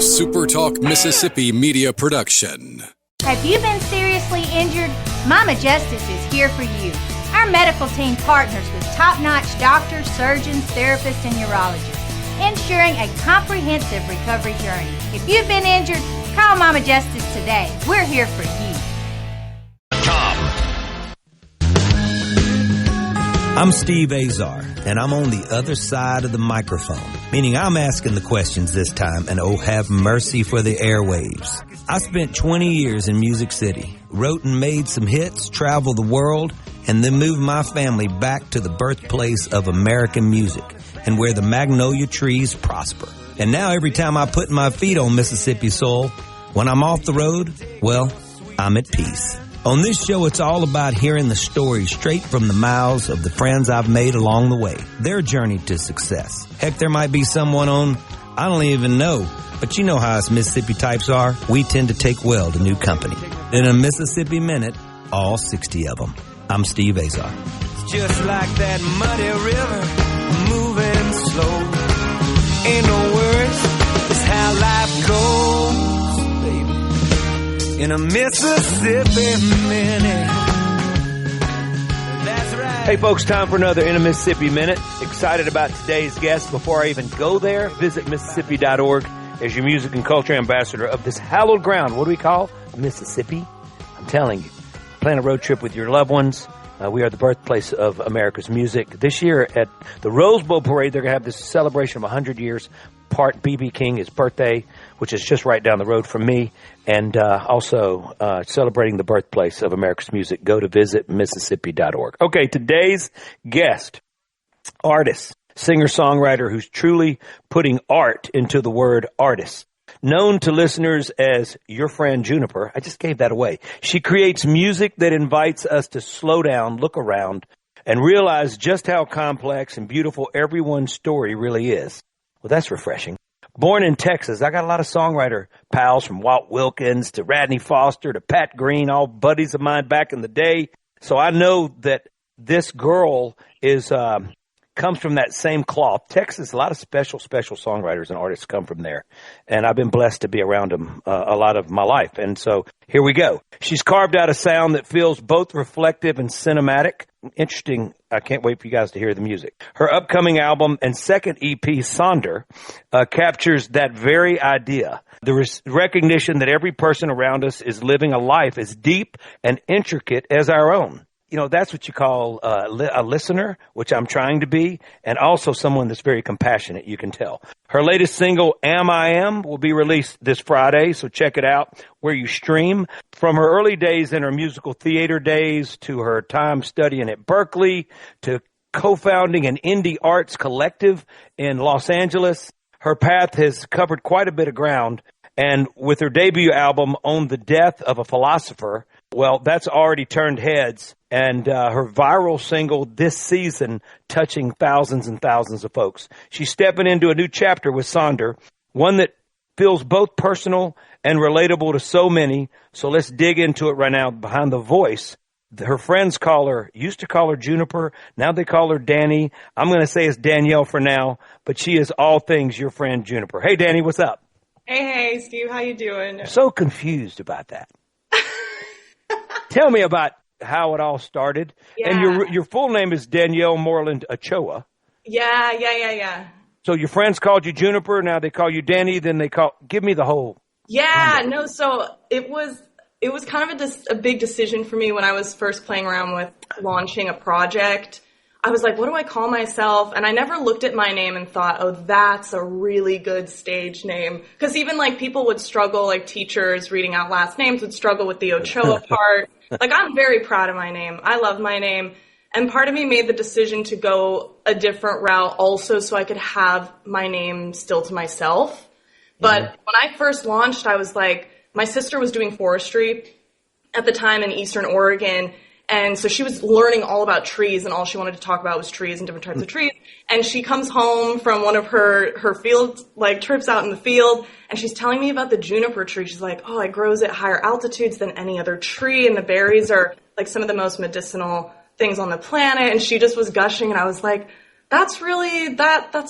SuperTalk Mississippi Media production. Have you been seriously injured? Mama Justice is here for you. Our medical team partners with top-notch doctors, surgeons, therapists, and urologists, ensuring a comprehensive recovery journey. If you've been injured, call Mama Justice today. We're here for you. I'm Steve Azar, and I'm on the other side of the microphone, meaning I'm asking the questions this time, and oh, have mercy for the airwaves. I spent 20 years in Music City, wrote and made some hits, traveled the world, and then moved my family back to the birthplace of American music and where the magnolia trees prosper. And now every time I put my feet on Mississippi soil, when I'm off the road, well, I'm at peace. On this show, it's all about hearing the stories straight from the mouths of the friends I've made along the way, their journey to success. Heck, there might be someone on, I don't even know, but you know how us Mississippi types are. We tend to take well to new company. In a Mississippi Minute, all 60 of them. I'm Steve Azar. It's just like that muddy river, moving slow. Ain't no worries, it's how life goes, baby. In a Mississippi Minute. That's right. Hey folks, time for another In a Mississippi Minute. Excited about today's guest. Before I even go there, visit Mississippi.org as your music and culture ambassador of this hallowed ground. What do we call Mississippi? I'm telling you, plan a road trip with your loved ones. We are the birthplace of America's music. This year at the Rose Bowl Parade, they're going to have this celebration of 100 years. Part B.B. King, his birthday, which is just right down the road from me, and also celebrating the birthplace of America's music. Go to visit Mississippi.org. Okay, today's guest, artist, singer-songwriter who's truly putting art into the word artist. Known to listeners as your friend Juniper, I just gave that away. She creates music that invites us to slow down, look around, and realize just how complex and beautiful everyone's story really is. Well, that's refreshing. Born in Texas, I got a lot of songwriter pals from Walt Wilkins to Radney Foster to Pat Green, all buddies of mine back in the day. So I know that this girl is comes from that same cloth. Texas, a lot of special songwriters and artists come from there. And I've been blessed to be around them a lot of my life. And so here we go. She's carved out a sound that feels both reflective and cinematic. Interesting. I can't wait for you guys to hear the music. Her upcoming album and second EP, Sonder, captures that very idea. The recognition that every person around us is living a life as deep and intricate as our own. You know, that's what you call a listener, which I'm trying to be, and also someone that's very compassionate, you can tell. Her latest single, Am I Am, will be released this Friday, so check it out where you stream. From her early days in her musical theater days to her time studying at Berkeley to co-founding an indie arts collective in Los Angeles, her path has covered quite a bit of ground. And with her debut album, On the Death of a Philosopher, well, that's already turned heads. And her viral single this season touching thousands and thousands of folks. She's stepping into a new chapter with Sonder, one that feels both personal and relatable to so many. So let's dig into it right now. Behind the voice, her friends used to call her Juniper. Now they call her Danny. I'm going to say it's Danielle for now, but she is all things your friend Juniper. Hey, Danny, what's up? Hey, Steve, how you doing? I'm so confused about that. Tell me about how it all started. Yeah. And your full name is Danielle Moreland Ochoa. Yeah. So your friends called you Juniper, now they call you Danny, then give me the whole. Yeah, no, so it was kind of a big decision for me when I was first playing around with launching a project. I was like, what do I call myself? And I never looked at my name and thought, oh, that's a really good stage name. Because even like people would struggle, like teachers reading out last names would struggle with the Ochoa part. Like, I'm very proud of my name. I love my name. And part of me made the decision to go a different route also so I could have my name still to myself. But when I first launched, I was like, my sister was doing forestry at the time in Eastern Oregon. And so she was learning all about trees, and all she wanted to talk about was trees and different types of trees. And she comes home from one of her field, like trips out in the field, and she's telling me about the juniper tree. She's like, oh, it grows at higher altitudes than any other tree, and the berries are like some of the most medicinal things on the planet. And she just was gushing, and I was like, that's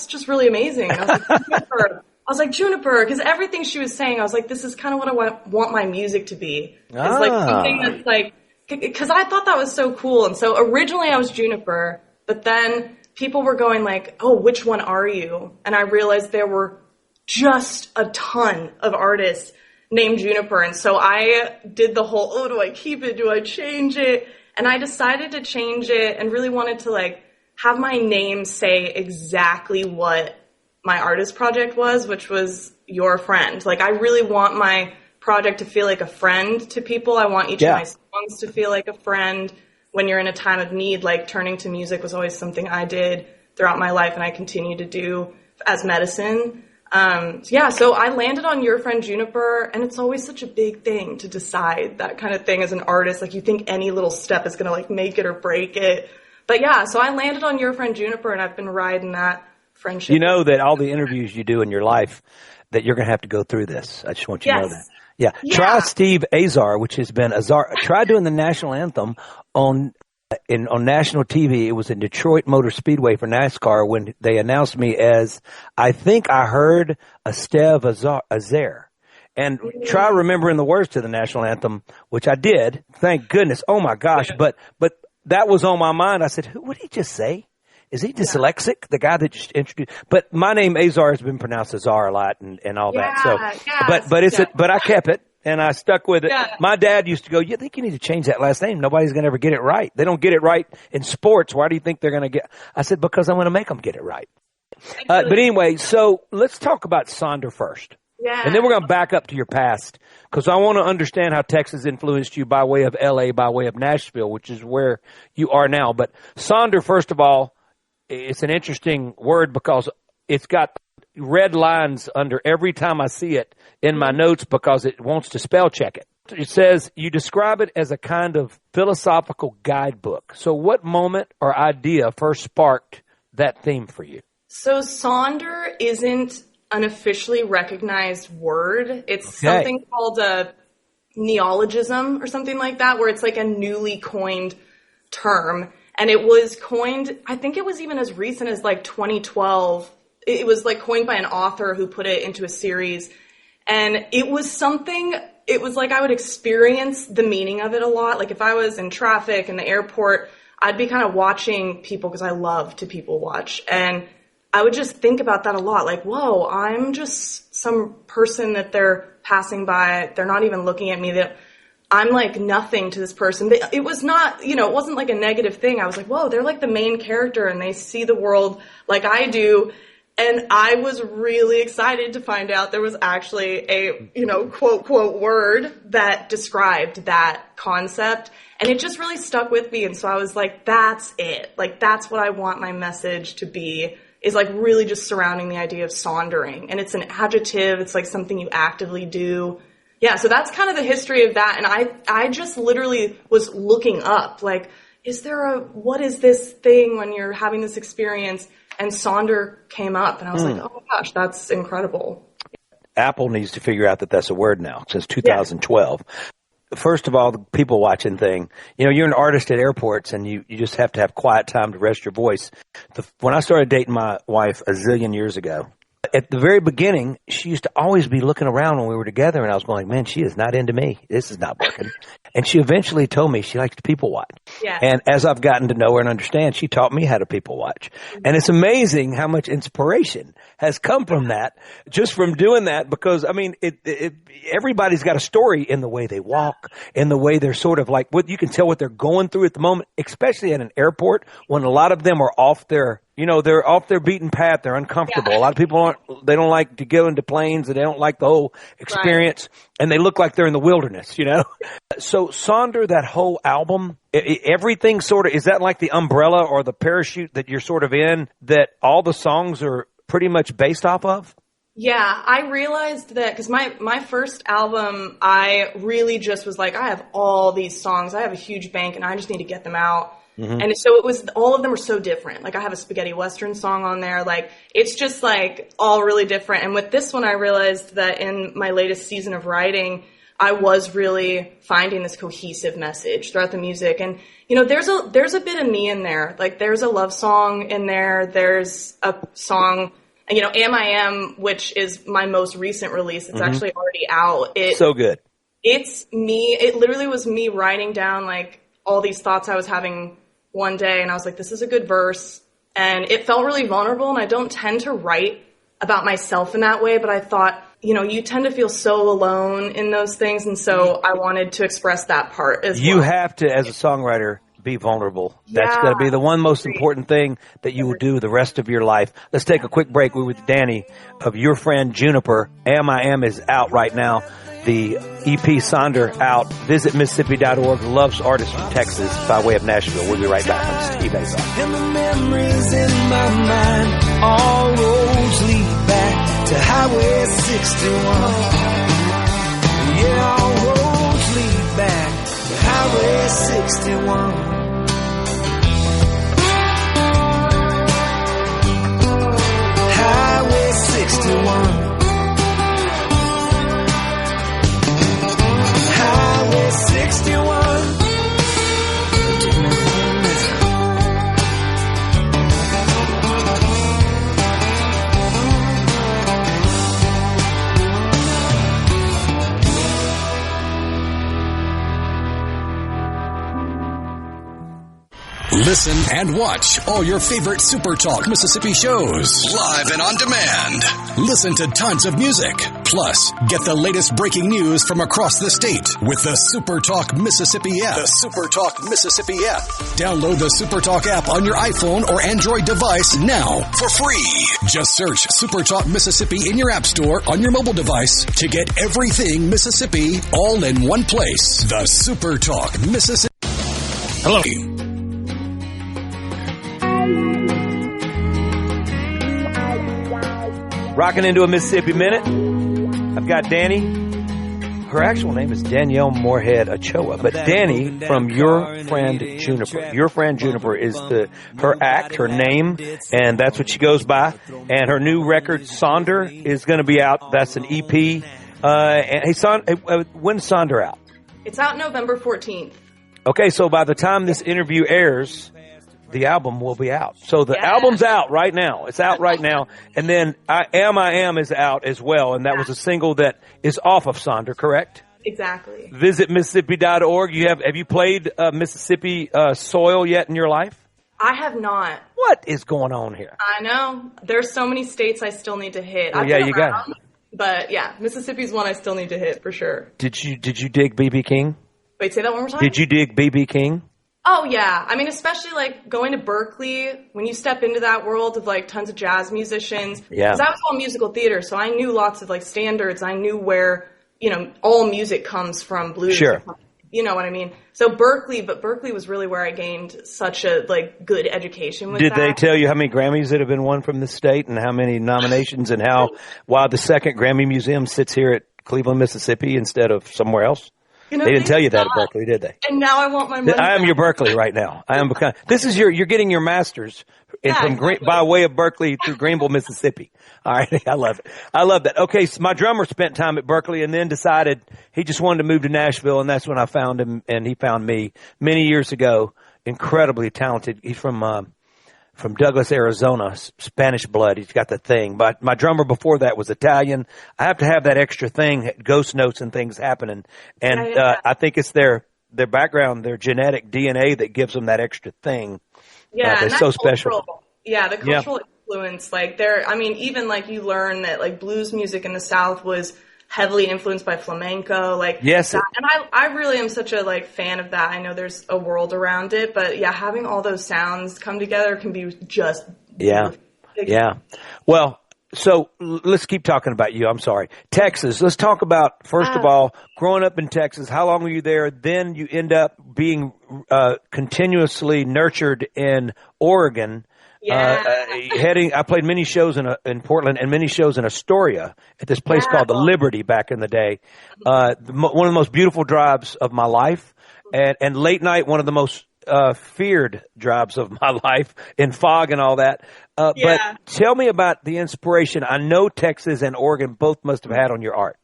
just really amazing. I was like, I was like, Juniper, because everything she was saying, I was like, this is kind of what I want my music to be. It's like something that's like, because I thought that was so cool. And so originally I was Juniper, but then people were going like, oh, which one are you? And I realized there were just a ton of artists named Juniper. And so I did the whole, oh, do I keep it? Do I change it? And I decided to change it and really wanted to like have my name say exactly what my artist project was, which was Your Friend. Like, I really want my project to feel like a friend to people. I want each of my songs to feel like a friend. When you're in a time of need, like turning to music was always something I did throughout my life and I continue to do as medicine. So I landed on Your Friend Juniper, and it's always such a big thing to decide that kind of thing as an artist. Like, you think any little step is going to like make it or break it. But yeah, so I landed on Your Friend Juniper, and I've been riding that friendship. You know that all the interviews you do in your life, that you're going to have to go through this. I just want you to know that. Yeah. Try Steve Azar, which has been Azar. Try doing the national anthem on national TV. It was in Detroit Motor Speedway for NASCAR when they announced me as, I think I heard a Steve Azar. And try remembering the words to the national anthem, which I did. Thank goodness. Oh my gosh. But that was on my mind. I said, what did he just say? Is he dyslexic? The guy that just introduced, but my name Azar has been pronounced Azar a lot and all that. So, but I kept it and I stuck with it. Yeah. My dad used to go, you think you need to change that last name? Nobody's going to ever get it right. They don't get it right in sports. Why do you think they're going to get? I said, because I'm going to make them get it right. But anyway, so let's talk about Sonder first. Yeah. And then we're going to back up to your past because I want to understand how Texas influenced you by way of LA, by way of Nashville, which is where you are now. But Sonder, first of all, it's an interesting word because it's got red lines under every time I see it in my notes because it wants to spell check it. It says you describe it as a kind of philosophical guidebook. So what moment or idea first sparked that theme for you? So Sonder isn't an officially recognized word. It's something called a neologism or something like that, where it's like a newly coined term. And it was coined, I think it was even as recent as like 2012. It was like coined by an author who put it into a series. And it was something, it was like I would experience the meaning of it a lot. Like if I was in traffic in the airport, I'd be kind of watching people because I love to people watch. And I would just think about that a lot. Like, whoa, I'm just some person that they're passing by. They're not even looking at me. I'm like nothing to this person. It was not, it wasn't like a negative thing. I was like, whoa, they're like the main character and they see the world like I do. And I was really excited to find out there was actually a, quote, quote word that described that concept. And it just really stuck with me. And so I was like, that's it. Like, that's what I want my message to be, is like really just surrounding the idea of sondering. And it's an adjective. It's like something you actively do. Yeah, so that's kind of the history of that. And I just literally was looking up, like, what is this thing when you're having this experience? And Sonder came up, and I was like, oh my gosh, that's incredible. Apple needs to figure out that that's a word now since 2012. Yeah. First of all, the people watching thing, you're an artist at airports, and you just have to have quiet time to rest your voice. When I started dating my wife a zillion years ago, at the very beginning, she used to always be looking around when we were together, and I was going, man, she is not into me. This is not working. And she eventually told me she likes to people watch. Yeah. And as I've gotten to know her and understand, she taught me how to people watch. And it's amazing how much inspiration has come from that, just from doing that, because, I mean, everybody's got a story in the way they walk, in the way they're sort of like, you can tell what they're going through at the moment, especially at an airport when a lot of them are off their they're off their beaten path. They're uncomfortable. Yeah. A lot of people they don't like to go into planes and they don't like the whole experience. Right. And they look like they're in the wilderness, So Sonder, that whole album, everything sort of, is that like the umbrella or the parachute that you're sort of in that all the songs are pretty much based off of? Yeah, I realized that because my first album, I really just was like, I have all these songs. I have a huge bank and I just need to get them out. Mm-hmm. And so all of them are so different. Like I have a spaghetti western song on there. Like it's just like all really different. And with this one, I realized that in my latest season of writing, I was really finding this cohesive message throughout the music. And, there's a bit of me in there. Like there's a love song in there. There's a song, And, Am I Am, which is my most recent release, it's actually already out. So good. It's me. It literally was me writing down like all these thoughts I was having one day. And I was like, this is a good verse. And it felt really vulnerable. And I don't tend to write about myself in that way. But I thought, you tend to feel so alone in those things. And so I wanted to express that part as well. You have to, as a songwriter, be vulnerable. That's going to be the one most important thing that you will do the rest of your life. Let's take a quick break. We're with Danny of Your Friend Juniper. Am I Am is out right now. The EP Sonder out. Visit Mississippi.org. Loves artists from Texas by way of Nashville. We'll be right back on Steve Azar. And the memories in my mind, all roads lead back to Highway 61. Yeah, all roads lead back to Highway 61. Highway 61. Highway 61. Listen and watch all your favorite SuperTalk Mississippi shows live and on demand. Listen to tons of music. Plus, get the latest breaking news from across the state with the SuperTalk Mississippi app. The SuperTalk Mississippi app. Download the SuperTalk app on your iPhone or Android device now for free. Just search SuperTalk Mississippi in your app store on your mobile device to get everything Mississippi all in one place. The SuperTalk Mississippi. Hello. Rocking into a Mississippi Minute. I've got Danny. Her actual name is Danielle Moorhead Ochoa, but Danny from Your Friend Juniper. Your Friend Juniper is her act, her name, and that's what she goes by. And her new record, Sonder, is going to be out. That's an EP. When's Sonder out? It's out November 14th. Okay, so by the time this interview airs, the album will be out. So the album's out right now. It's out right now. And then I Am is out as well. And that was a single that is off of Sonder, correct? Exactly. Visit Mississippi.org. Have you played Mississippi soil yet in your life? I have not. What is going on here? I know. There's so many states I still need to hit. Well, you got it. But yeah, Mississippi's one I still need to hit for sure. Did you dig B.B. King? Wait, say that one more time? Did you dig B.B. King? Oh, yeah. I mean, especially, like, going to Berkeley, when you step into that world of, like, tons of jazz musicians. Yeah. Because I was all musical theater, so I knew lots of, like, standards. I knew where, all music comes from, blues. Sure. You know what I mean? So Berkeley was really where I gained such a, like, good education with Did that. they tell you how many Grammys that have been won from the state and how many nominations and why the second Grammy Museum sits here at Cleveland, Mississippi instead of somewhere else? They didn't tell you that at Berkeley, did they? And now I want my money I am back. your Berkeley right now. This is you're getting your master's by way of Berkeley through Greenville, Mississippi. All right. I love it. I love that. Okay. So my drummer spent time at Berkeley and then decided he just wanted to move to Nashville. And that's when I found him and he found me many years ago. Incredibly talented. He's from Douglas, Arizona, Spanish blood. He's got the thing. But my drummer before that was Italian. I have to have that extra thing, ghost notes and things happening. And I think it's their background, their genetic DNA that gives them that extra thing. Yeah, they're so special. Yeah, the cultural influence. Like even like you learn that like blues music in the South was heavily influenced by flamenco, like yes, that. And I really am such a like fan of that. I know there's a world around it, but yeah, having all those sounds come together can be just yeah. Well, so let's keep talking about you. I'm sorry, Texas. Let's talk about first of all, growing up in Texas. How long were you there? Then you end up being continuously nurtured in Oregon. Yeah. I played many shows in Portland and many shows in Astoria at this place called the Liberty back in the day. One of the most beautiful drives of my life, and late night, one of the most feared drives of my life in fog and all that. But tell me about the inspiration I know Texas and Oregon both must have had on your art.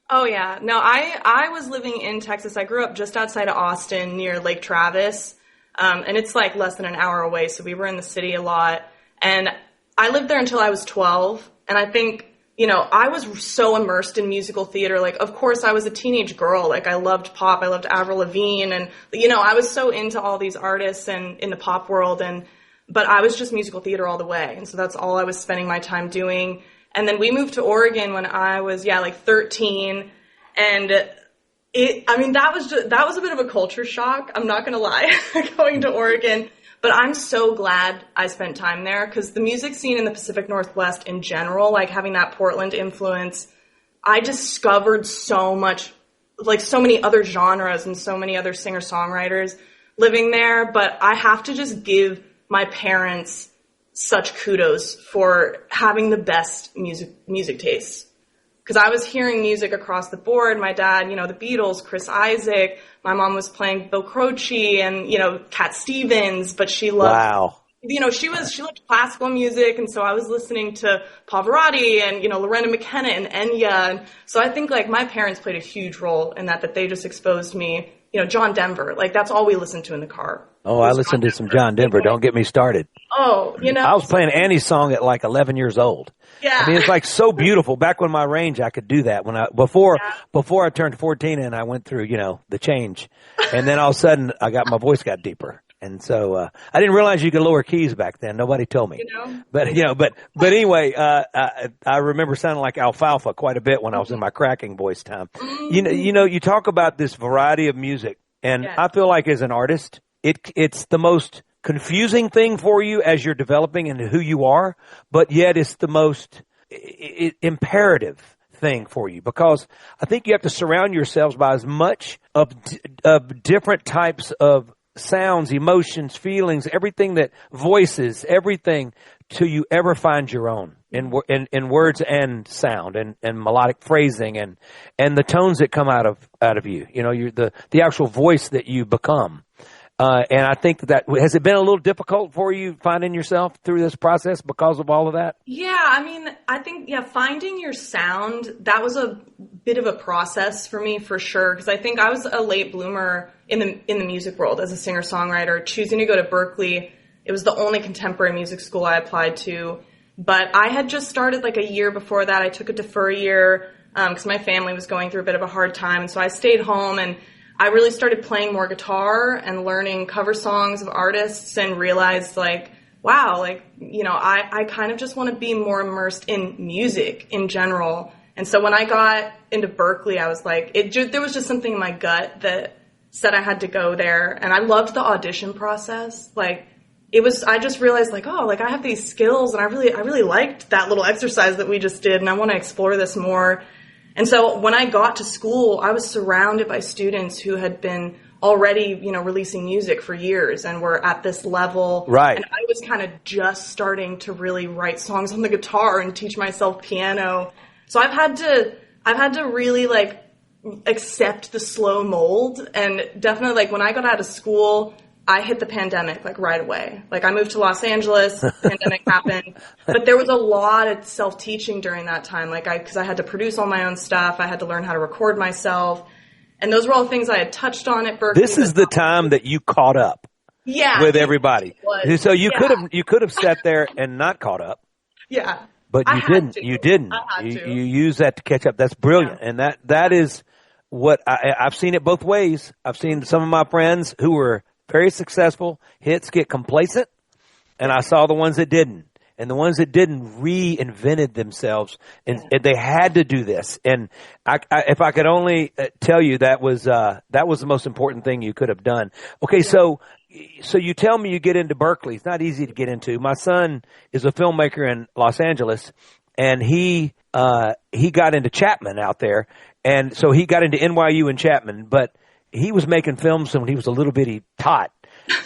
Oh yeah. No, I was living in Texas. I grew up just outside of Austin near Lake Travis. And it's like less than an hour away, so we were in the city a lot. And I lived there until I was 12. And I think, I was so immersed in musical theater. Like, of course, I was a teenage girl. Like, I loved pop. I loved Avril Lavigne. And, I was so into all these artists and in the pop world. But I was just musical theater all the way. And so that's all I was spending my time doing. And then we moved to Oregon when I was, 13. And that was a bit of a culture shock. I'm not going to lie, going to Oregon. But I'm so glad I spent time there, because the music scene in the Pacific Northwest in general, like having that Portland influence, I discovered so much, like so many other genres and so many other singer-songwriters living there. But I have to just give my parents such kudos for having the best music tastes. Because I was hearing music across the board. My dad, the Beatles, Chris Isaak. My mom was playing Bill Croce and, Cat Stevens, but she loved, wow. She loved classical music. And so I was listening to Pavarotti and, Lorena McKenna and Enya. And so I think like my parents played a huge role in that they just exposed me, John Denver. Like that's all we listened to in the car. Oh, I listened to some John Denver. Don't get me started. Oh, I was playing Annie's song at like 11 years old. Yeah. I mean, it's like so beautiful. Back when my range, I could do that. Before I turned 14 and I went through, the change. And then all of a sudden my voice got deeper. And so, I didn't realize you could lower keys back then. Nobody told me. But anyway, I remember sounding like alfalfa quite a bit when I was in my cracking voice time. You talk about this variety of music, and I feel like as an artist, it's the most confusing thing for you as you're developing into who you are, but yet it's the most imperative thing for you, because I think you have to surround yourselves by as much of different types of sounds, emotions, feelings, everything that voices, everything till you ever find your own in words and sound and melodic phrasing and the tones that come out of you. You're the actual voice that you become. And I think that has it been a little difficult for you finding yourself through this process because of all of that? Yeah, I think finding your sound, that was a bit of a process for me for sure, because I think I was a late bloomer in the music world as a singer-songwriter, choosing to go to Berklee. It was the only contemporary music school I applied to, but I had just started like a year before that. I took a defer year because my family was going through a bit of a hard time, and so I stayed home and I really started playing more guitar and learning cover songs of artists and realized like, wow, like, I kind of just want to be more immersed in music in general. And so when I got into Berklee, I was like, there was just something in my gut that said I had to go there. And I loved the audition process. Like I just realized like, oh, like I have these skills and I really liked that little exercise that we just did. And I want to explore this more. And so when I got to school, I was surrounded by students who had been already, releasing music for years and were at this level. Right. And I was kind of just starting to really write songs on the guitar and teach myself piano. So I've had to really like accept the slow mold. And definitely like when I got out of school, I hit the pandemic like right away. Like I moved to Los Angeles, the pandemic happened, but there was a lot of self-teaching during that time. Like because I had to produce all my own stuff. I had to learn how to record myself. And those were all things I had touched on at Berklee. This is the time that you caught up with everybody. So you could have sat there and not caught up. Yeah. But you didn't. You didn't. You used that to catch up. That's brilliant. Yeah. And that is what I've seen it both ways. I've seen some of my friends who were very successful hits get complacent, and I saw the ones that didn't. And the ones that didn't reinvented themselves, and they had to do this. And if I could only tell you that was the most important thing you could have done. Okay, so you tell me you get into Berklee. It's not easy to get into. My son is a filmmaker in Los Angeles, and he got into Chapman out there, and so he got into NYU and Chapman, but he was making films when he was a little bitty tot.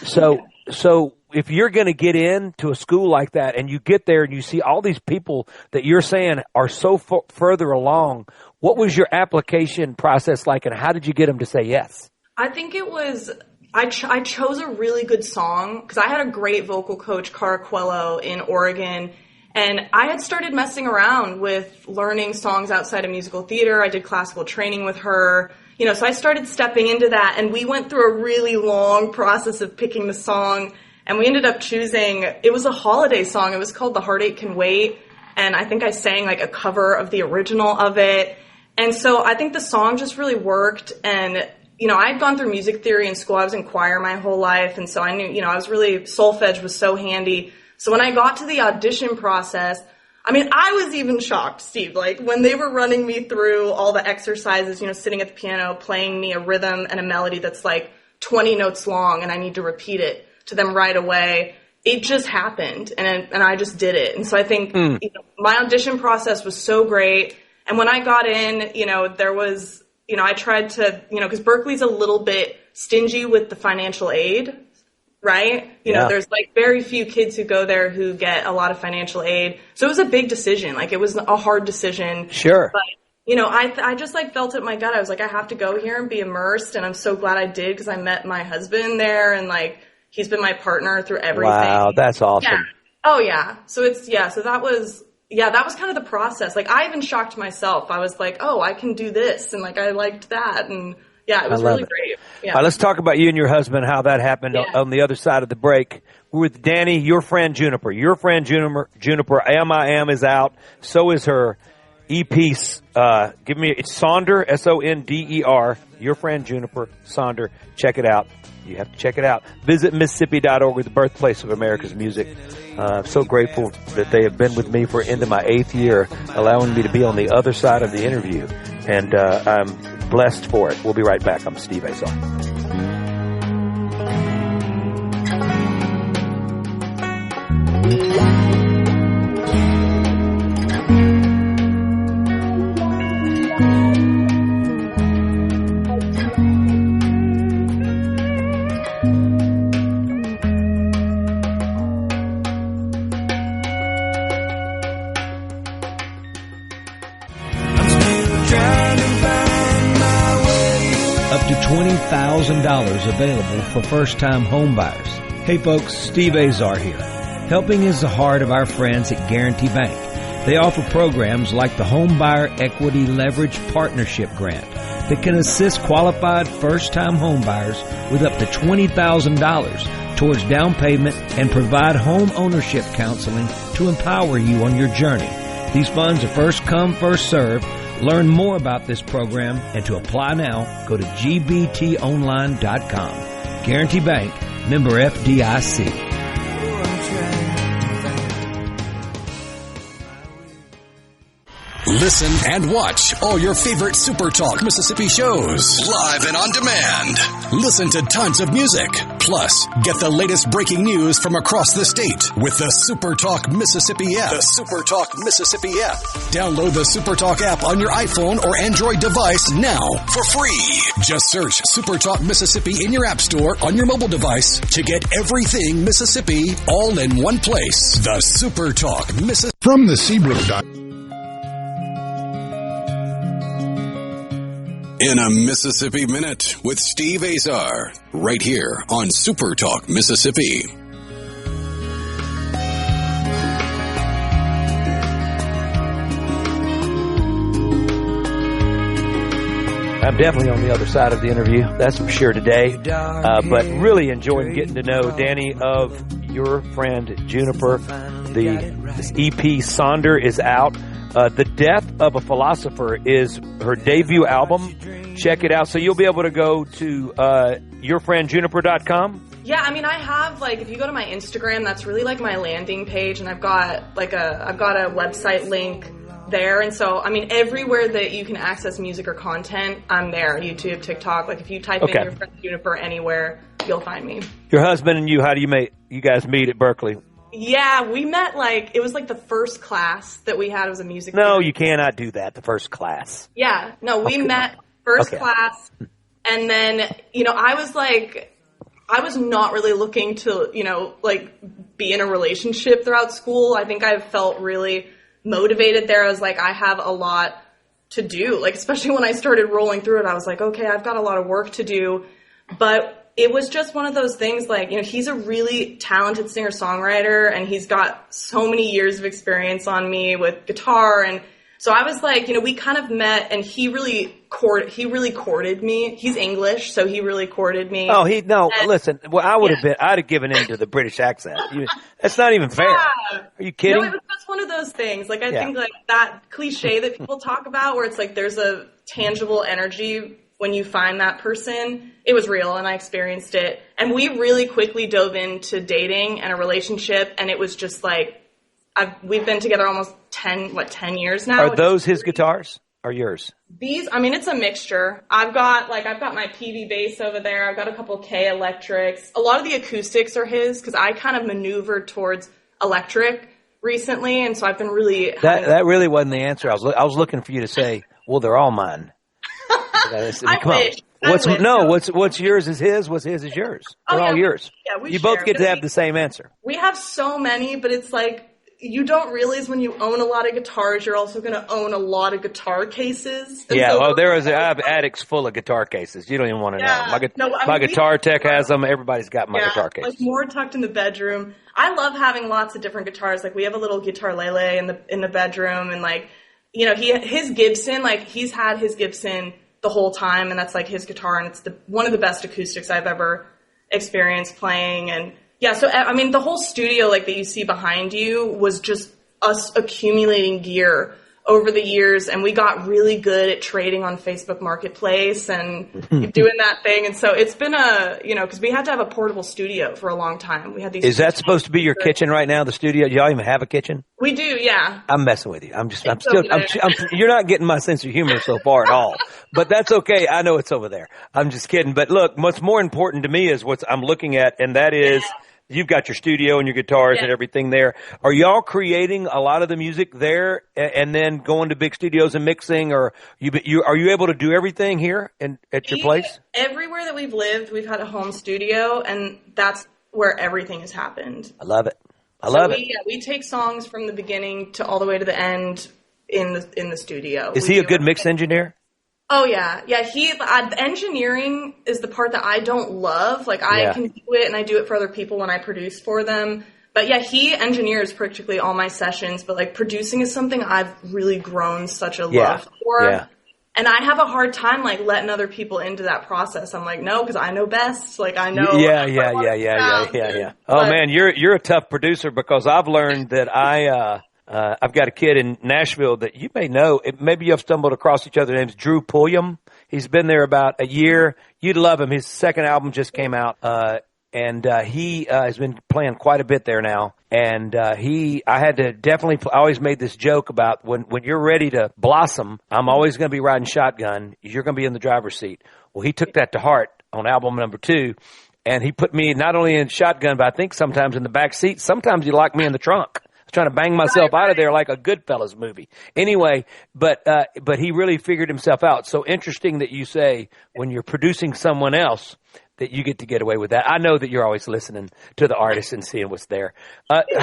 So if you're going to get into a school like that and you get there and you see all these people that you're saying are so further along, what was your application process like, and how did you get them to say yes? I think it was I chose a really good song because I had a great vocal coach, Cara Coelho, in Oregon. And I had started messing around with learning songs outside of musical theater. I did classical training with her. So I started stepping into that, and we went through a really long process of picking the song. And we ended up choosing, it was a holiday song. It was called The Heartache Can Wait. And I think I sang like a cover of the original of it. And so I think the song just really worked. And, you know, I'd gone through music theory in school. I was in choir my whole life. And so I knew, you know, I was really, solfege was so handy. So when I got to the audition process, I mean, I was even shocked, Steve, like when they were running me through all the exercises, you know, sitting at the piano, playing me a rhythm and a melody that's like 20 notes long and I need to repeat it to them right away. It just happened and I just did it. And so I think you know, my audition process was so great. And when I got in, you know, there was, you know, I tried to, you know, because Berklee's a little bit stingy with the financial aid. Right? You know, there's like very few kids who go there who get a lot of financial aid. So it was a big decision. Like it was a hard decision. Sure. But, you know, I just like felt it in my gut. I was like, I have to go here and be immersed. And I'm so glad I did because I met my husband there and like he's been my partner through everything. Wow, that's awesome. Yeah. Oh yeah. So it's, so that was kind of the process. Like I even shocked myself. I was like, oh, I can do this. And like I liked that. And yeah, it was really great. Yeah. All right, let's talk about you and your husband, how that happened on the other side of the break. We're with Danny, your friend Juniper. Your friend Juniper, Am is out. So is her EP. It's Sonder, Sonder. Your friend Juniper, Sonder. Check it out. You have to check it out. Visit Mississippi.org, the birthplace of America's music. I'm so grateful that they have been with me for into my 8th year, allowing me to be on the other side of the interview. And I'm blessed for it. We'll be right back. I'm Steve Azar. $20,000 available for first-time home buyers. Hey folks, Steve Azar here. Helping is the heart of our friends at Guarantee Bank. They offer programs like the Home Buyer Equity Leverage Partnership Grant that can assist qualified first-time home buyers with up to $20,000 towards down payment and provide home ownership counseling to empower you on your journey. These funds are first come, first served. Learn more about this program and to apply now, go to gbtonline.com. Guarantee Bank, member FDIC. Listen and watch all your favorite SuperTalk Mississippi shows live and on demand. Listen to tons of music. Plus, get the latest breaking news from across the state with the SuperTalk Mississippi app. The SuperTalk Mississippi app. Download the SuperTalk app on your iPhone or Android device now for free. Just search SuperTalk Mississippi in your app store on your mobile device to get everything Mississippi all in one place. The SuperTalk Mississippi. From the Seabrook. In a Mississippi Minute with Steve Azar, right here on SuperTalk Mississippi. I'm definitely on the other side of the interview, that's for sure today. But really enjoying getting to know Danny of your friend Juniper. This EP Sonder is out. The Death of a Philosopher is her debut album. Check it out. So you'll be able to go to yourfriendjuniper.com. Yeah, I mean, I have, like, if you go to my Instagram, that's really like my landing page, and I've got a website link there. And so, I mean, everywhere that you can access music or content, I'm there. YouTube, TikTok. Like, if you type in Your Friend Juniper anywhere, you'll find me. Your husband and you, how do you guys meet at Berkeley? Yeah, we met, like, it was like the first class that we had was a music No, theory. you cannot do that, the first class. Yeah, no, we met first class, and then, you know, I was not really looking to, you know, like, be in a relationship throughout school. I think I felt really motivated there. I was like, I have a lot to do. Like, especially when I started rolling through it, I was like, okay, I've got a lot of work to do. But it was just one of those things, like, you know, he's a really talented singer-songwriter, and he's got so many years of experience on me with guitar, and So I was like, we kind of met, and he really courted me. He's English, so he really courted me. Oh, listen, well, I'd have given in to the British accent. That's not even fair. Yeah. Are you kidding? No, it was just one of those things. Like, I think like that cliche that people talk about where it's like there's a tangible energy when you find that person. It was real, and I experienced it. And we really quickly dove into dating and a relationship, and it was just like, we've been together almost 10 years now. Are those his guitars or yours? It's a mixture. I've got my PV bass over there. I've got a couple K electrics. A lot of the acoustics are his because I kind of maneuvered towards electric recently, and so I've been really... That really wasn't the answer. I was looking for you to say, well, they're all mine. I wish. What's yours is his. What's his is yours. They're all yours. Yeah, you both get to have the same answer. We have so many, but it's like you don't realize when you own a lot of guitars, you're also going to own a lot of guitar cases. And I have attics full of guitar cases. You don't even want to know. My guitar tech has them. Everybody's got my guitar cases. Like more tucked in the bedroom. I love having lots of different guitars. Like we have a little guitar lele in the bedroom, and like his Gibson. Like he's had his Gibson the whole time, and that's like his guitar, and it's one of the best acoustics I've ever experienced playing. And yeah, so I mean the whole studio like that you see behind you was just us accumulating gear over the years, and we got really good at trading on Facebook Marketplace and doing that thing. And so it's been because we had to have a portable studio for a long time. We had these. Is that supposed to be your kitchen right now, the studio? Do y'all even have a kitchen? We do, yeah. I'm messing with you. You're not getting my sense of humor so far at all, but that's okay. I know it's over there. I'm just kidding. But look, what's more important to me is what I'm looking at, and that is. Yeah. You've got your studio and your guitars and everything there. Are y'all creating a lot of the music there and then going to big studios and mixing, or are you able to do everything here at your place? Everywhere that we've lived, we've had a home studio, and that's where everything has happened. I love it. I love it. Yeah, we take songs from the beginning to all the way to the end in the studio. Is he a good mix engineer? Oh, yeah. Yeah, engineering is the part that I don't love. Like, I can do it, and I do it for other people when I produce for them. But, yeah, he engineers practically all my sessions. But, like, producing is something I've really grown such a love for. Yeah. And I have a hard time, like, letting other people into that process. I'm like, no, because I know best. Like, I know. Yeah. Oh, man, you're a tough producer because I've learned that I've got a kid in Nashville that you may know. Maybe you have stumbled across each other. His name's Drew Pulliam. He's been there about a year. You'd love him. His second album just came out, and he has been playing quite a bit there now. And I had to definitely. I always made this joke about when you're ready to blossom, I'm always going to be riding shotgun. You're going to be in the driver's seat. Well, he took that to heart on album number 2, and he put me not only in shotgun, but I think sometimes in the back seat. Sometimes he locked me in the trunk. Trying to bang myself out of there like a Goodfellas movie. Anyway, but he really figured himself out. So interesting that you say when you're producing someone else that you get away with that. I know that you're always listening to the artist and seeing what's there.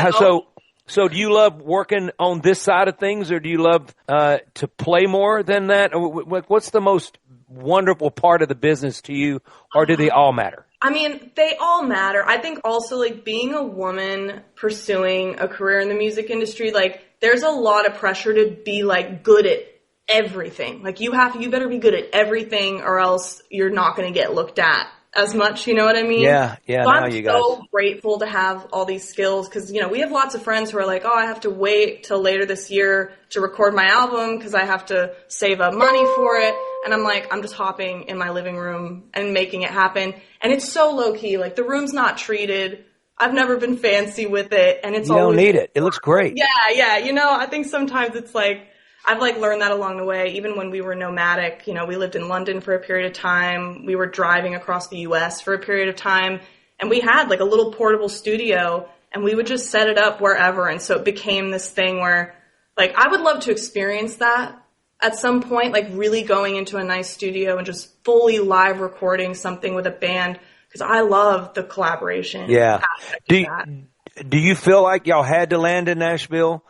So do you love working on this side of things, or do you love to play more than that? What's the most wonderful part of the business to you, or do they all matter? I mean, they all matter. I think also, like, being a woman pursuing a career in the music industry, like, there's a lot of pressure to be, like, good at everything. Like, you better be good at everything, or else you're not going to get looked at as much, you know what I mean? Yeah, so I'm so grateful to have all these skills, because, we have lots of friends who are like, oh, I have to wait till later this year to record my album because I have to save up money for it. And I'm like, I'm just hopping in my living room and making it happen. And it's so low-key. Like, the room's not treated. I've never been fancy with it. And it's You don't need it. It looks great. Yeah. I think sometimes it's like, I've like learned that along the way. Even when we were nomadic, we lived in London for a period of time. We were driving across the U.S. for a period of time. And we had like a little portable studio, and we would just set it up wherever. And so it became this thing where, like, I would love to experience that at some point, like really going into a nice studio and just fully live recording something with a band, because I love the collaboration. Yeah. Do you feel like y'all had to land in Nashville?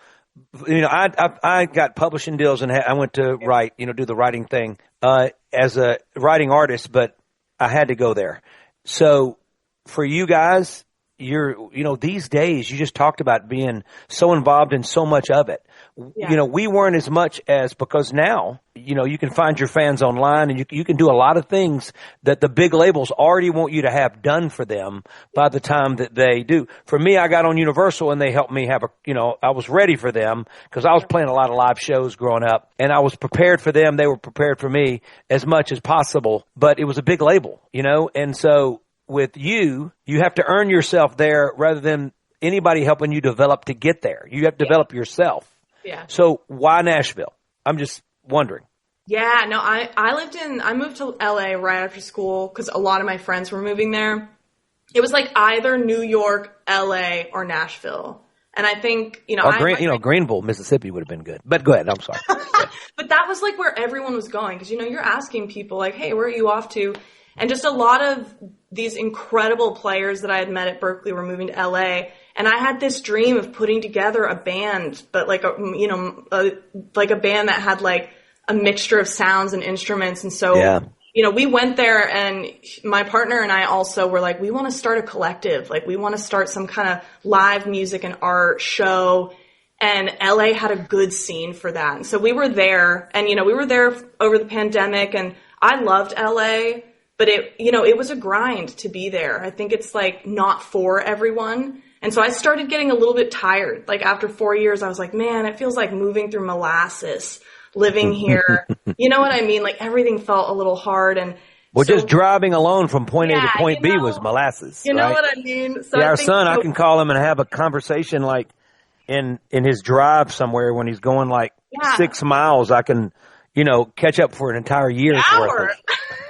I got publishing deals, and I went to write, do the writing thing as a writing artist, but I had to go there. So for you guys, these days, you just talked about being so involved in so much of it. you know, we weren't as much as, because now, you know, you can find your fans online and you can do a lot of things that the big labels already want you to have done for them by the time that they do. For me, I got on Universal and they helped me have I was ready for them because I was playing a lot of live shows growing up and I was prepared for them. They were prepared for me as much as possible, but it was a big label, you know, and so with you have to earn yourself there rather than anybody helping you develop to get there. You have to develop yourself. Yeah. So why Nashville? I'm just wondering. Yeah, no, I moved to LA right after school because a lot of my friends were moving there. It was like either New York, LA, or Nashville. And I think, you know, Greenville, Mississippi would have been good. But go ahead. I'm sorry. But that was like where everyone was going because, you know, you're asking people like, hey, where are you off to? And just a lot of these incredible players that I had met at Berklee were moving to LA. And I had this dream of putting together a band, but like a band that had like a mixture of sounds and instruments. And so, you know, we went there and my partner and I also were like, we want to start a collective. Like we want to start some kind of live music and art show. And LA had a good scene for that. And so we were there and, you know, we were there over the pandemic and I loved LA, but it was a grind to be there. I think it's like not for everyone. And so I started getting a little bit tired. Like after 4 years, I was like, man, it feels like moving through molasses, living here. You know what I mean? Like everything felt a little hard. And just driving alone from point A to point B was molasses. You know what I mean? So our son, I can call him and have a conversation like in his drive somewhere when he's going like 6 miles. I can, you know, catch up for an entire year's worth of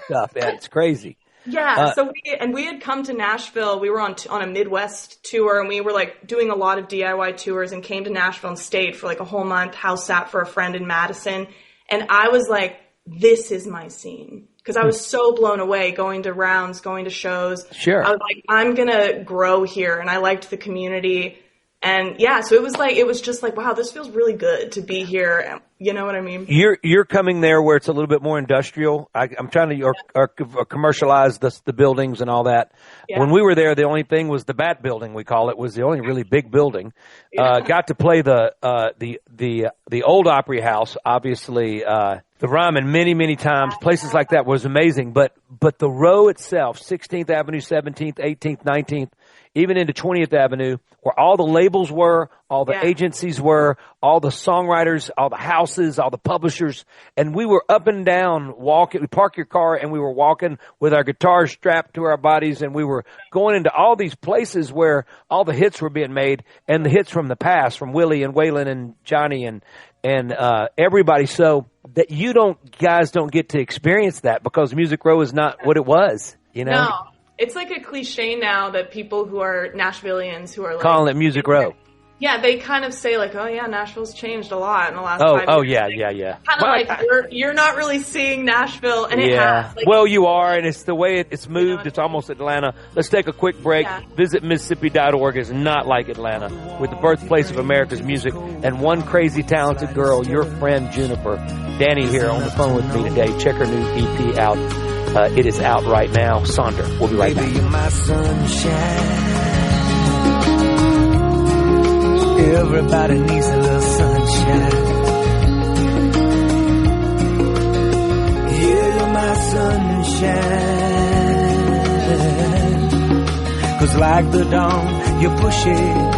stuff. Yeah, it's crazy. Yeah, so we had come to Nashville. We were on a Midwest tour, and we were like doing a lot of DIY tours, and came to Nashville and stayed for like a whole month. House sat for a friend in Madison, and I was like, "This is my scene," because I was so blown away going to rounds, going to shows. Sure, I was like, "I'm gonna grow here," and I liked the community. And yeah, so it was just like, wow, this feels really good to be here. You know what I mean? You're coming there where it's a little bit more industrial. I'm trying to or commercialize the buildings and all that. Yeah. When we were there, the only thing was the Bat Building, we call it, was the only really big building. Yeah. Got to play the old Opry House, obviously, the Ryman many times. Places like that was amazing. But the row itself, 16th Avenue, 17th, 18th, 19th, even into 20th Avenue, where all the labels were, all the agencies were, all the songwriters, all the houses, all the publishers, and we were up and down walking. We park your car and we were walking with our guitars strapped to our bodies, and we were going into all these places where all the hits were being made, and the hits from the past, from Willie and Waylon and Johnny and everybody. So that guys don't get to experience that because Music Row is not what it was, you know? No. It's like a cliche now that people who are Nashvillians who are like calling it Music Row. Yeah, they kind of say like, "Oh yeah, Nashville's changed a lot in the last 5 years." Oh yeah. Kind of like you're not really seeing Nashville, and it has. Like, well, you are, and it's the way it's moved. You know, it's almost Atlanta. Let's take a quick break. Yeah. Visit Mississippi.org is not like Atlanta, with the birthplace of America's music and one crazy talented girl, your friend Juniper. Danny here on the phone with me today. Check her new EP out. It is out right now. Sonder. We'll be right back. You're my sunshine. Everybody needs a little sunshine. Yeah, you're my sunshine. 'Cause like the dawn, you push it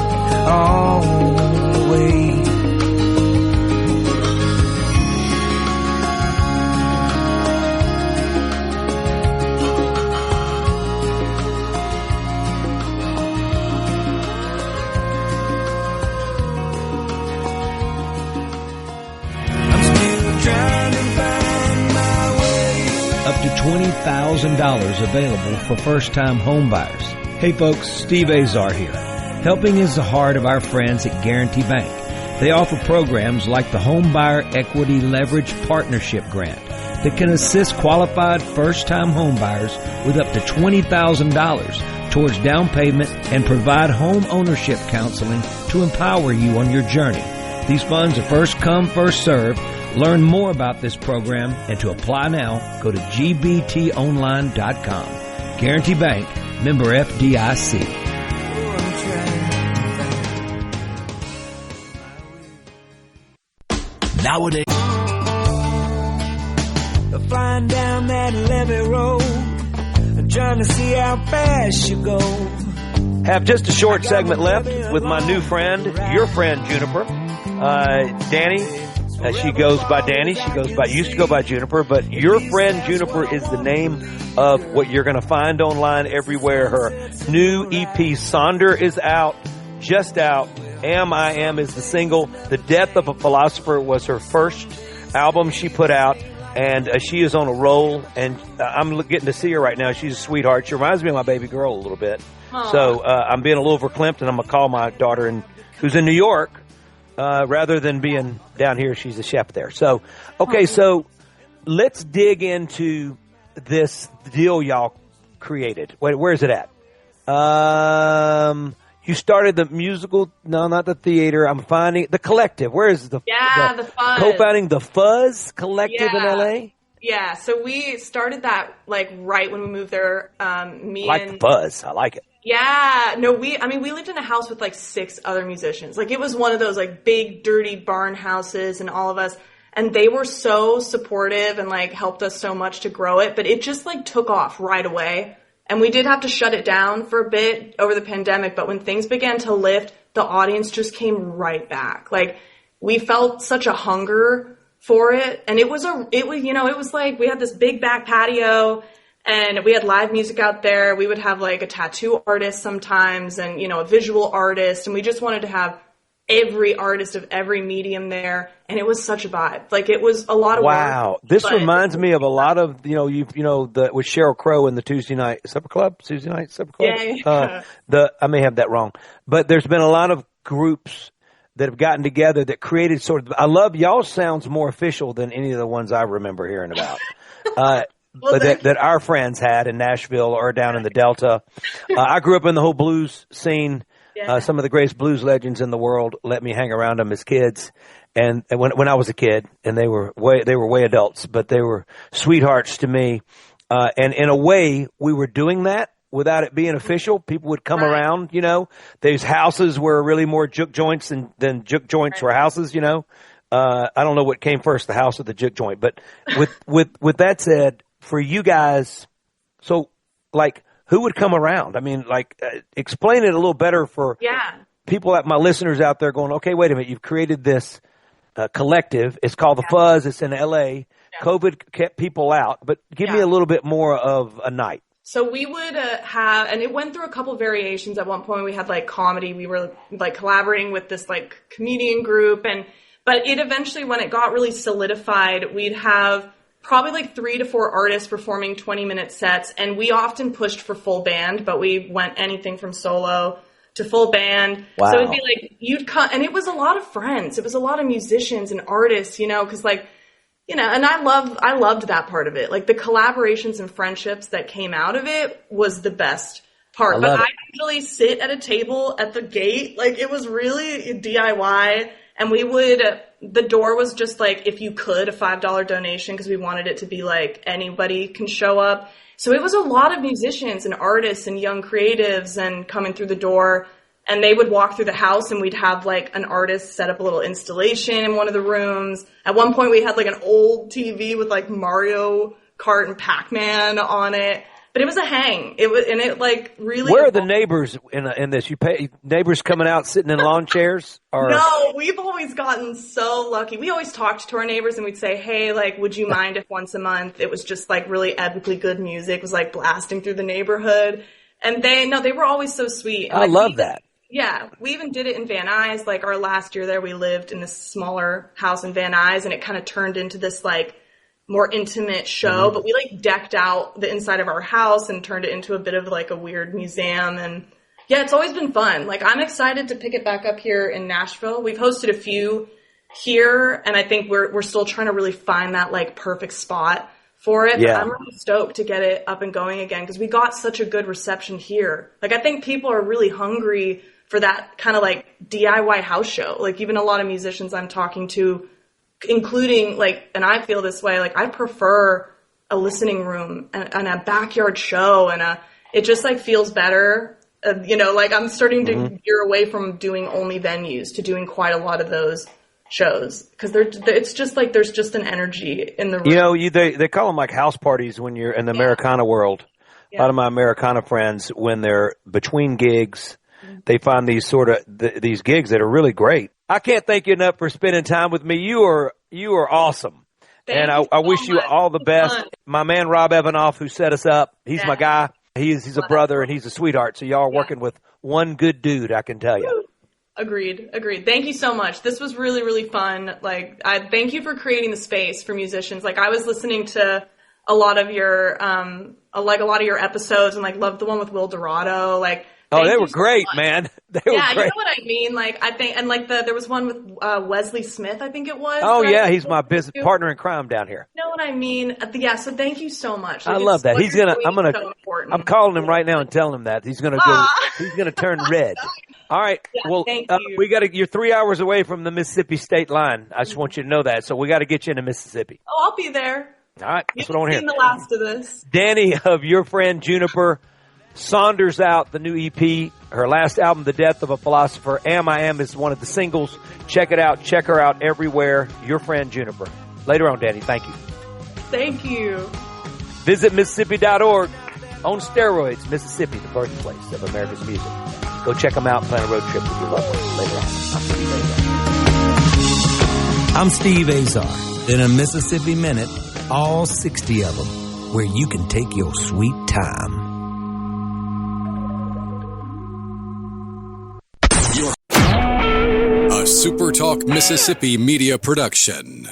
all away. Up to $20,000 available for first-time homebuyers. Hey folks, Steve Azar here. Helping is the heart of our friends at Guarantee Bank. They offer programs like the Homebuyer Equity Leverage Partnership Grant that can assist qualified first-time homebuyers with up to $20,000 towards down payment and provide home ownership counseling to empower you on your journey. These funds are first come, first served. Learn more about this program and to apply now, go to gbtonline.com. Guarantee Bank, member FDIC. nowadays. Flying down that levee road, trying to see how fast you go. Have just a short segment left with my new friend, your friend Juniper, Danny. She goes by Danny. Used to go by Juniper, but your friend Juniper is the name of what you're going to find online everywhere. Her new EP, Sonder, is out, just out. Am I Am is the single. The Death of a Philosopher was her first album she put out, and she is on a roll, and I'm getting to see her right now. She's a sweetheart. She reminds me of my baby girl a little bit. Aww. So I'm being a little verklempt, and I'm going to call my daughter, who's in New York, rather than being down here. She's a chef there. So, okay, so let's dig into this deal y'all created. Wait, where is it at? You started the musical, no, not the theater. I'm finding the collective. Where is the Fuzz. Co-founding the Fuzz Collective in LA? Yeah, so we started that like right when we moved there. The Fuzz. I like it. Yeah, no, we lived in a house with like 6 other musicians. Like it was one of those like big dirty barn houses, and all of us, and they were so supportive and like helped us so much to grow it, but it just like took off right away. And we did have to shut it down for a bit over the pandemic, but when things began to lift, the audience just came right back. Like we felt such a hunger for it, and it was like we had this big back patio, and we had live music out there. We would have like a tattoo artist sometimes, and a visual artist, and we just wanted to have every artist of every medium there, and it was such a vibe. Like it was a lot of work. Wow, this reminds me of a lot of with Sheryl Crow in the Tuesday Night Supper Club. Yeah. I may have that wrong, but there's been a lot of groups that have gotten together that created sort of. I love y'all. Sounds more official than any of the ones I remember hearing about. That our friends had in Nashville or down in the Delta. I grew up in the whole blues scene. Yeah. Some of the greatest blues legends in the world let me hang around them as kids, and when I was a kid, and they were way adults, but they were sweethearts to me. And in a way, we were doing that without it being official. People would come around, These houses were really more juke joints than juke joints were houses, I don't know what came first, the house or the juke joint. But with that said, for you guys, so like. Who would come around? I mean, explain it a little better for people, my listeners out there going, okay, wait a minute. You've created this collective. It's called The Fuzz. It's in L.A. Yeah. COVID kept people out. But give me a little bit more of a night. So we would have, and it went through a couple variations. At one point we had like comedy. We were like collaborating with this like comedian group. But it eventually, when it got really solidified, we'd have probably like 3 to 4 artists performing 20-minute sets, and we often pushed for full band, but we went anything from solo to full band. Wow. So it'd be like you'd come, and it was a lot of friends. It was a lot of musicians and artists, because and I loved that part of it. Like the collaborations and friendships that came out of it was the best part. But I usually sit at a table at the gate. Like it was really DIY. And the door was just like, if you could, a $5 donation, because we wanted it to be like anybody can show up. So it was a lot of musicians and artists and young creatives and coming through the door, and they would walk through the house, and we'd have like an artist set up a little installation in one of the rooms. At one point we had like an old TV with like Mario Kart and Pac-Man on it. But it was a hang. Really. Where are the neighbors in this? You pay neighbors coming out sitting in lawn chairs? Or? No, we've always gotten so lucky. We always talked to our neighbors and we'd say, hey, like, would you mind if once a month it was just like really epically good music was like blasting through the neighborhood? And they were always so sweet. I love that. Yeah. We even did it in Van Nuys. Like our last year there, we lived in this smaller house in Van Nuys, and it kind of turned into this like more intimate show, but we like decked out the inside of our house and turned it into a bit of like a weird museum. And yeah, it's always been fun. Like I'm excited to pick it back up here in Nashville. We've hosted a few here, and I think we're still trying to really find that like perfect spot for it. Yeah. But I'm really stoked to get it up and going again, because we got such a good reception here. Like I think people are really hungry for that kind of like DIY house show. Like even a lot of musicians I'm talking to, including like, and I feel this way, like I prefer a listening room and a backyard show, and it just like feels better. Like I'm starting to veer away from doing only venues to doing quite a lot of those shows because it's just like there's just an energy in the room. You know, they call them like house parties when you're in the Americana world. A lot of my Americana friends, when they're between gigs, they find these these gigs that are really great. I can't thank you enough for spending time with me. You are awesome. And I wish you all the best. My man Rob Evanoff, who set us up, he's my guy. He's a brother and he's a sweetheart. So y'all are working with one good dude, I can tell you. Agreed. Thank you so much. This was really, really fun. Like, I thank you for creating the space for musicians. Like, I was listening to a lot of your episodes and like loved the one with Will Dorado. Like, they were great, man. They were great. You know what I mean? Like, I think, and like there was one with Wesley Smith, I think it was. Oh yeah, he's my business partner in crime down here. You know what I mean? Yeah. So thank you so much. Like, I love that. I'm calling him right now and telling him that he's gonna turn red. All right. Yeah, well, we you're 3 hours away from the Mississippi state line. I just want you to know that. So we got to get you into Mississippi. Oh, I'll be there. All right. That's what I want to hear. The last of this. Danny of Your Friend Juniper. Saunders out, the new EP, her last album, The Death of a Philosopher. Am I Am is one of the singles. Check it out. Check her out everywhere. Your Friend Juniper. Later on, Danny. Thank you. Thank you. Visit Mississippi.org. On steroids, Mississippi, the birthplace of America's music. Go check them out and plan a road trip with your loved ones later on. I'm Steve Azar. In a Mississippi Minute, all 60 of them, where you can take your sweet time. A SuperTalk Mississippi Media production.